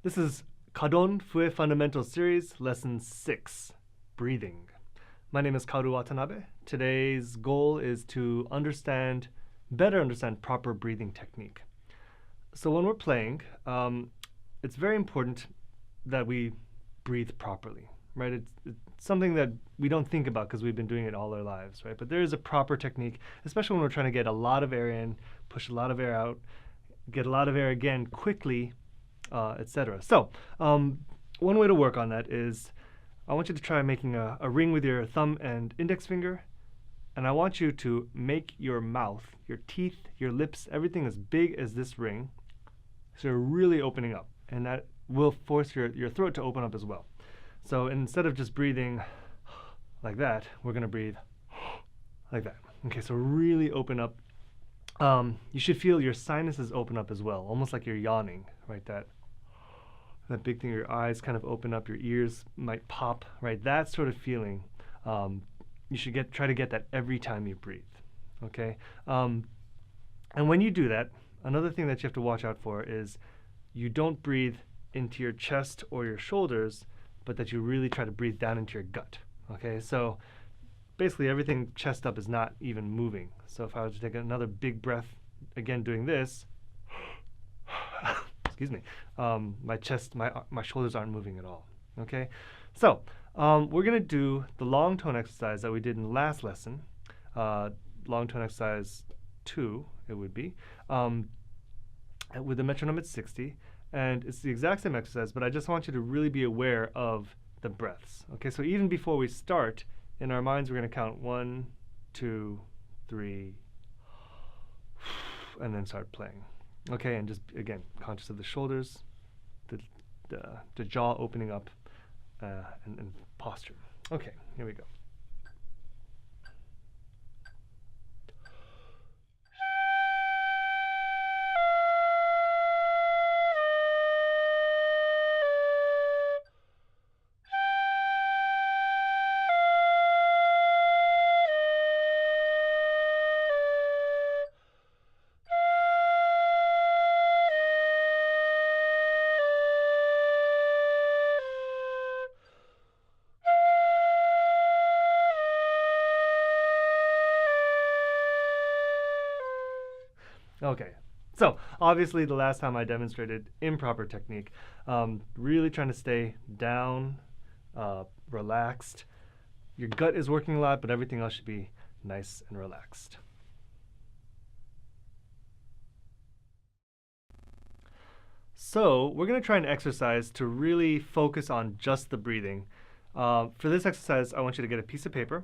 This is kaDON Fue Fundamental Series, Lesson 6, Breathing. My name is Kaoru Watanabe. Today's goal is to better understand proper breathing technique. So when we're playing, it's very important that we breathe properly, right? It's something that we don't think about because we've been doing it all our lives, right? But there is a proper technique, especially when we're trying to get a lot of air in, push a lot of air out, get a lot of air again quickly, etc. So one way to work on that is I want you to try making a ring with your thumb and index finger, and I want you to make your mouth, your teeth, your lips, everything as big as this ring, so you're really opening up, and that will force your throat to open up as well. So instead of just breathing like that, we're going to breathe like that. Okay, so really open up. You should feel your sinuses open up as well, almost like you're yawning, right? That big thing, your eyes kind of open up, your ears might pop, right? That sort of feeling. You should try to get that every time you breathe, okay? And when you do that, another thing that you have to watch out for is you don't breathe into your chest or your shoulders, but that you really try to breathe down into your gut, okay? So basically everything chest up is not even moving. So if I was to take another big breath, again doing this, excuse me, my chest, my shoulders aren't moving at all, okay? So we're gonna do the long tone exercise that we did in the last lesson, long tone exercise 2, it would be, with the metronome at 60, and it's the exact same exercise, but I just want you to really be aware of the breaths, okay? So even before we start, in our minds we're gonna count 1, 2, 3, and then start playing. Okay, and just, again, conscious of the shoulders, the jaw opening up, and posture. Okay, here we go. Okay, so obviously the last time I demonstrated improper technique, really trying to stay down, relaxed. Your gut is working a lot, but everything else should be nice and relaxed. So we're going to try an exercise to really focus on just the breathing. For this exercise, I want you to get a piece of paper,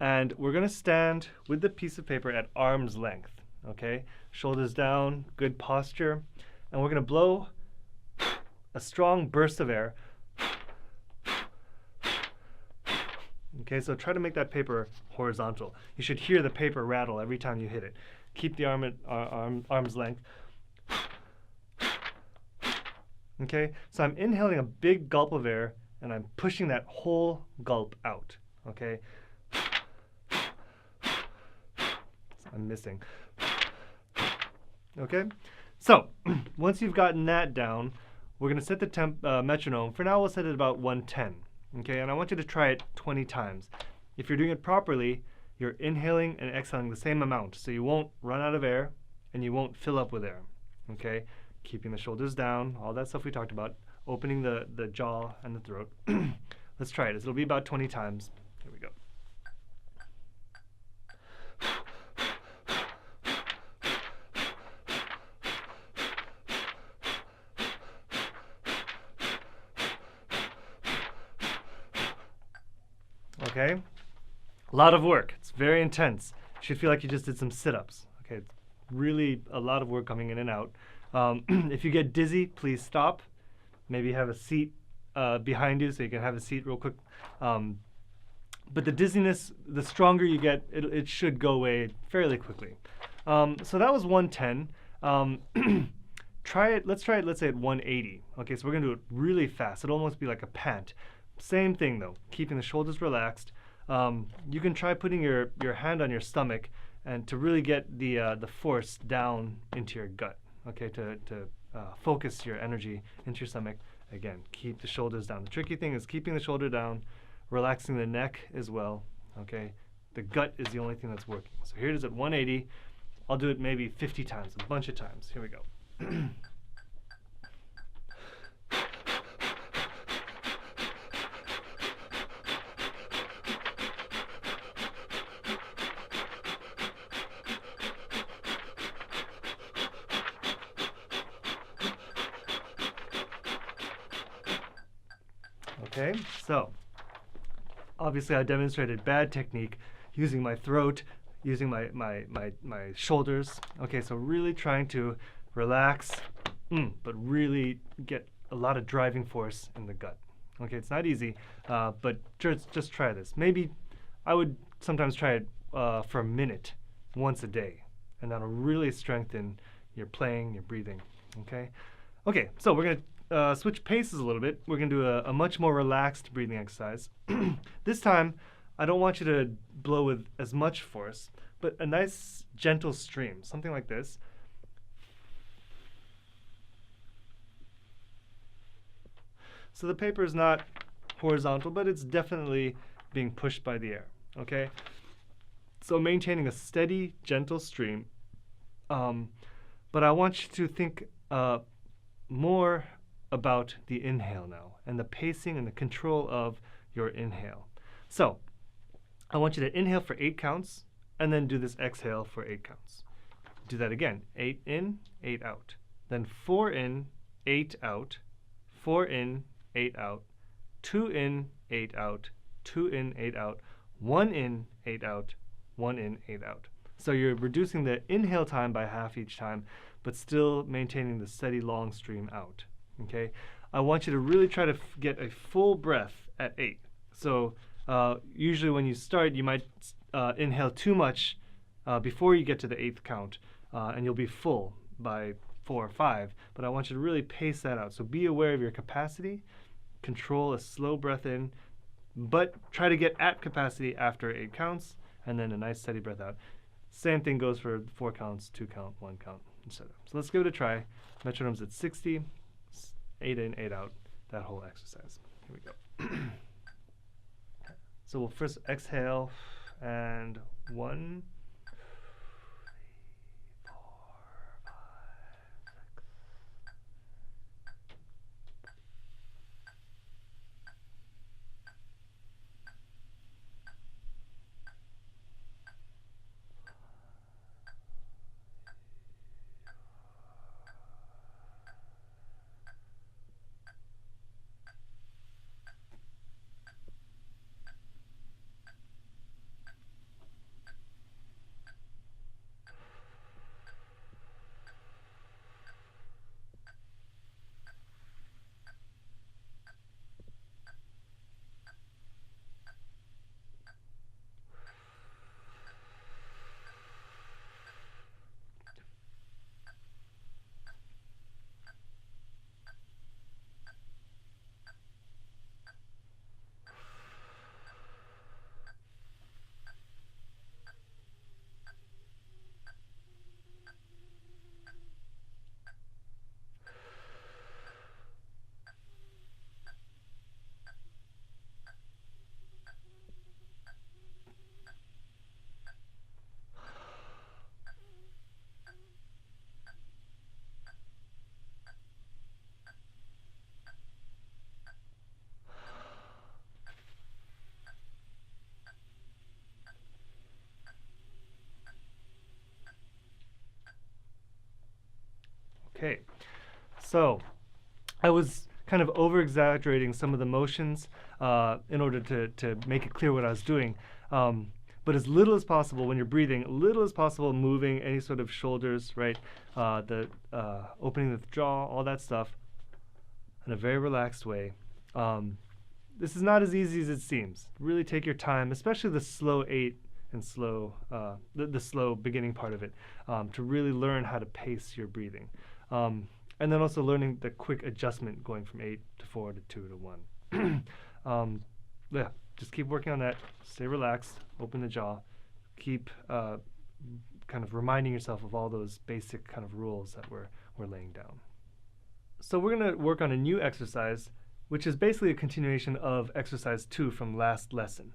and we're going to stand with the piece of paper at arm's length. Okay, shoulders down, good posture, and we're going to blow a strong burst of air. Okay, so try to make that paper horizontal. You should hear the paper rattle every time you hit it. Keep the arm at arm's length. Okay, so I'm inhaling a big gulp of air, and I'm pushing that whole gulp out. Okay, I'm missing. Okay, so once you've gotten that down, we're going to set the metronome. For now, we'll set it about 110. Okay, and I want you to try it 20 times. If you're doing it properly, you're inhaling and exhaling the same amount, so you won't run out of air and you won't fill up with air. Okay, keeping the shoulders down, all that stuff we talked about, opening the jaw and the throat. Let's try it. It'll be about 20 times. Here we go. Okay, a lot of work. It's very intense. You should feel like you just did some sit-ups. Okay, it's really a lot of work coming in and out. If you get dizzy, please stop. Maybe have a seat behind you so you can have a seat real quick. But the dizziness, the stronger you get, it should go away fairly quickly. So that was 110. Let's try it, let's say at 180. Okay, so we're gonna do it really fast. It'll almost be like a pant. Same thing though, keeping the shoulders relaxed. You can try putting your hand on your stomach and to really get the force down into your gut, okay, to focus your energy into your stomach. Again, keep the shoulders down. The tricky thing is keeping the shoulder down, relaxing the neck as well. Okay, the gut is the only thing that's working. So here it is at 180. I'll do it maybe 50 times, a bunch of times. Here we go. Okay, so obviously I demonstrated bad technique using my throat, using my shoulders. Okay, so really trying to relax, but really get a lot of driving force in the gut. Okay, it's not easy, but just try this. Maybe I would sometimes try it for a minute once a day, and that'll really strengthen your playing, your breathing. Okay, so we're gonna switch paces a little bit. We're going to do a much more relaxed breathing exercise. This time, I don't want you to blow with as much force, but a nice gentle stream, something like this. So the paper is not horizontal, but it's definitely being pushed by the air, okay? So maintaining a steady, gentle stream. But I want you to think more about the inhale now and the pacing and the control of your inhale. So I want you to inhale for 8 counts and then do this exhale for 8 counts. Do that again. 8 in, 8 out. Then 4 in, 8 out. 4 in, 8 out. 2 in, 8 out. 2 in, 8 out. 1 in, 8 out. 1 in, 8 out. So you're reducing the inhale time by half each time, but still maintaining the steady long stream out. Okay, I want you to really try to get a full breath at 8. So usually when you start, you might inhale too much before you get to the 8th count, and you'll be full by 4 or 5. But I want you to really pace that out. So be aware of your capacity, control a slow breath in, but try to get at capacity after 8 counts, and then a nice steady breath out. Same thing goes for 4 counts, 2 count, 1 count, etc. So let's give it a try. Metronome's at 60. 8 in, 8 out, that whole exercise. Here we go. So we'll first exhale, and 1, 2, 3, 4, 5, 6. Okay, so I was kind of over-exaggerating some of the motions in order to make it clear what I was doing. But as little as possible when you're breathing, little as possible moving any sort of shoulders, right? The opening of the jaw, all that stuff in a very relaxed way. This is not as easy as it seems. Really take your time, especially the slow 8 and slow, the slow beginning part of it, to really learn how to pace your breathing. And then also learning the quick adjustment going from 8 to 4 to 2 to 1. Yeah, just keep working on that. Stay relaxed, open the jaw, keep kind of reminding yourself of all those basic kind of rules that we're laying down. So we're going to work on a new exercise, which is basically a continuation of exercise 2 from last lesson.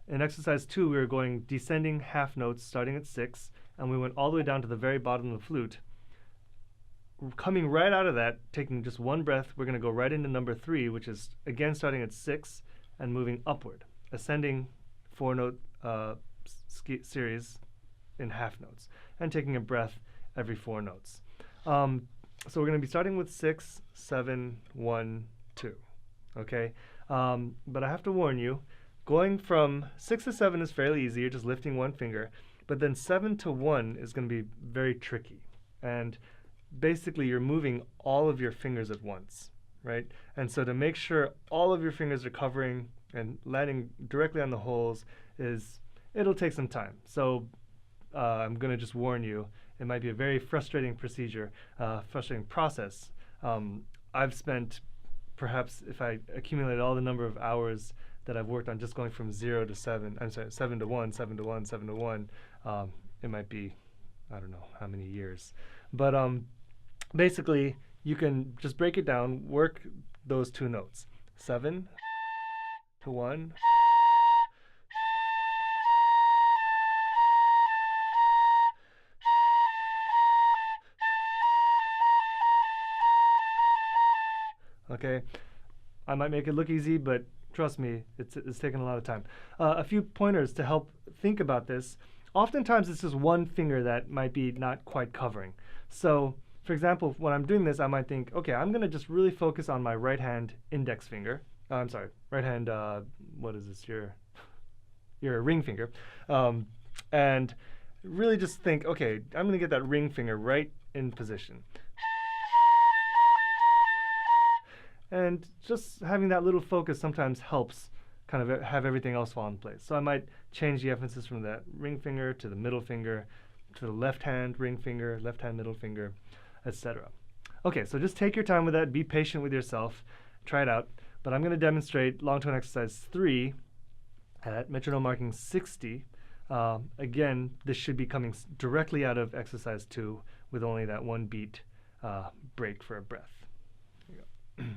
In exercise 2, we were going descending half notes starting at 6, and we went all the way down to the very bottom of the flute. Coming right out of that, taking just one breath, we're going to go right into number 3, which is again starting at 6 and moving upward, ascending 4-note series in half notes, and taking a breath every 4 notes. So we're going to be starting with 6, 7, 1, 2. Okay, but I have to warn you, going from 6 to 7 is fairly easy. You're just lifting one finger, but then 7 to 1 is going to be very tricky. And basically, you're moving all of your fingers at once, right? And so to make sure all of your fingers are covering and landing directly on the holes it'll take some time. So I'm going to just warn you, it might be a very frustrating frustrating process. I've spent, perhaps if I accumulate all the number of hours that I've worked on just going from 0 to 7, I'm sorry, 7 to 1, 7 to 1, 7 to 1, it might be, I don't know how many years. But basically, you can just break it down, work those 2 notes, 7 to 1, okay? I might make it look easy, but trust me, it's taken a lot of time. A few pointers to help think about this. Oftentimes, it's just one finger that might be not quite covering. So, for example, when I'm doing this, I might think, okay, I'm going to just really focus on my right hand index finger. I'm sorry, right hand, what is this? Your ring finger. And really just think, okay, I'm going to get that ring finger right in position. And just having that little focus sometimes helps kind of have everything else fall in place. So I might change the emphasis from that ring finger to the middle finger, to the left hand ring finger, left hand middle finger, etc. Okay, so just take your time with that. Be patient with yourself. Try it out. But I'm going to demonstrate long tone exercise 3 at metronome marking 60. Again, this should be coming directly out of exercise 2 with only that 1 beat break for a breath. Here we go.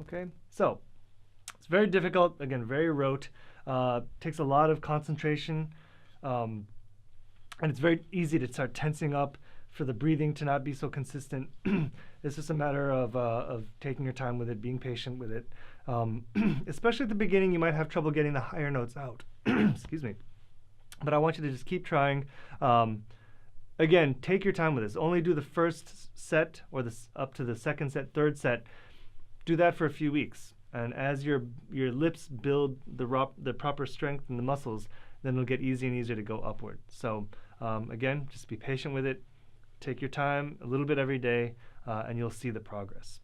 Okay, so it's very difficult, again, very rote, takes a lot of concentration, and it's very easy to start tensing up, for the breathing to not be so consistent. It's just a matter of taking your time with it, being patient with it. Especially at the beginning, you might have trouble getting the higher notes out. Excuse me. But I want you to just keep trying. Again, take your time with this. Only do the first set or up to the second set, third set. Do that for a few weeks. And as your lips build the proper strength in the muscles, then it'll get easier and easier to go upward. So again, just be patient with it. Take your time, a little bit every day, and you'll see the progress.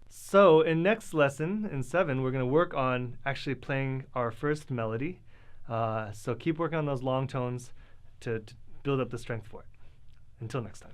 So in next lesson, in 7, we're going to work on actually playing our first melody. So keep working on those long tones to build up the strength for it. Until next time.